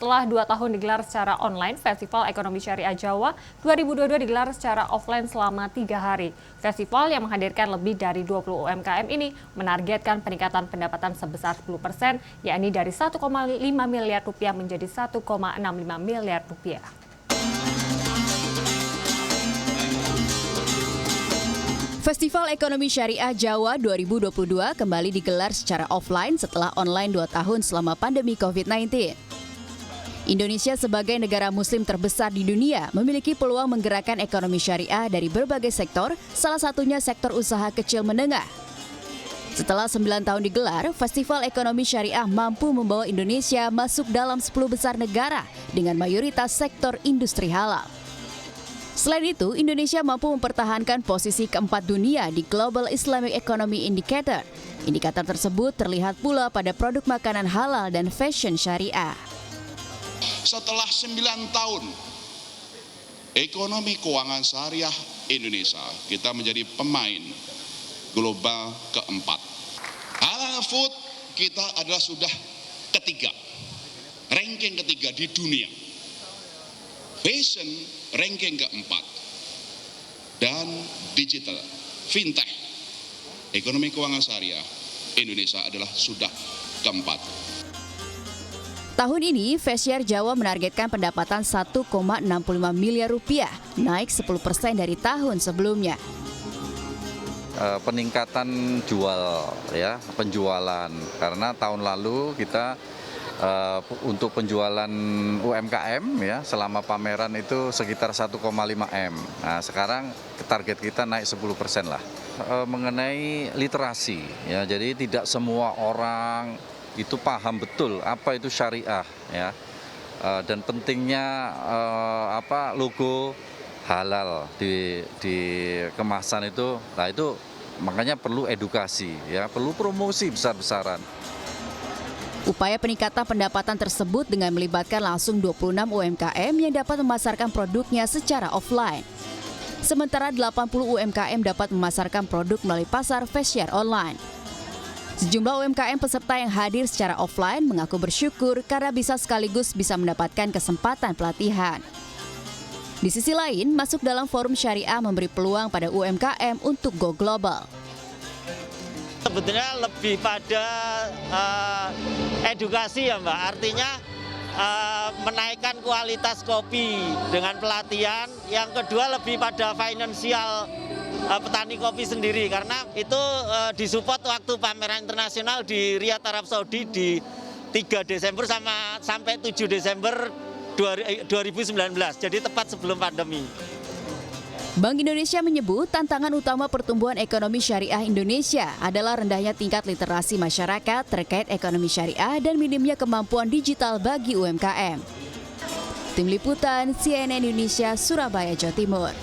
Setelah 2 tahun digelar secara online, Festival Ekonomi Syariah Jawa 2022 digelar secara offline selama 3 hari. Festival yang menghadirkan lebih dari 20 UMKM ini menargetkan peningkatan pendapatan sebesar 10%, yakni dari 1,5 miliar rupiah menjadi 1,65 miliar rupiah. Festival Ekonomi Syariah Jawa 2022 kembali digelar secara offline setelah online 2 tahun selama pandemi COVID-19. Indonesia sebagai negara muslim terbesar di dunia memiliki peluang menggerakkan ekonomi syariah dari berbagai sektor, salah satunya sektor usaha kecil menengah. Setelah 9 tahun digelar, Festival Ekonomi Syariah mampu membawa Indonesia masuk dalam 10 besar negara dengan mayoritas sektor industri halal. Selain itu, Indonesia mampu mempertahankan posisi keempat dunia di Global Islamic Economy Indicator. Indikator tersebut terlihat pula pada produk makanan halal dan fashion syariah. Setelah 9 tahun ekonomi keuangan syariah Indonesia, kita menjadi pemain global keempat. Halal food kita adalah sudah ketiga, ranking ketiga di dunia. Fashion ranking keempat. Dan digital, fintech, ekonomi keuangan syariah Indonesia adalah sudah keempat. Tahun ini, Festiar Jawa menargetkan pendapatan 1,65 miliar rupiah, naik 10% dari tahun sebelumnya. Peningkatan penjualan, karena tahun lalu kita untuk penjualan UMKM selama pameran itu sekitar 1,5 M. Nah, sekarang target kita naik 10% lah. Mengenai literasi, jadi tidak semua orang itu paham betul apa itu syariah, dan pentingnya logo halal di kemasan itu. Nah, itu makanya perlu edukasi, perlu promosi besar-besaran. Upaya peningkatan pendapatan tersebut dengan melibatkan langsung 26 UMKM yang dapat memasarkan produknya secara offline. Sementara 80 UMKM dapat memasarkan produk melalui pasar Festiar online. Sejumlah UMKM peserta yang hadir secara offline mengaku bersyukur karena bisa sekaligus mendapatkan kesempatan pelatihan. Di sisi lain, masuk dalam forum syariah memberi peluang pada UMKM untuk go global. Sebetulnya lebih pada edukasi ya Mbak, artinya menaikkan kualitas kopi dengan pelatihan. Yang kedua lebih pada finansial petani kopi sendiri, karena itu disupport waktu pameran internasional di Riyadh, Arab Saudi di 3 Desember sampai 7 Desember 2019, jadi tepat sebelum pandemi. Bank Indonesia menyebut tantangan utama pertumbuhan ekonomi syariah Indonesia adalah rendahnya tingkat literasi masyarakat terkait ekonomi syariah dan minimnya kemampuan digital bagi UMKM. Tim Liputan CNN Indonesia, Surabaya, Jawa Timur.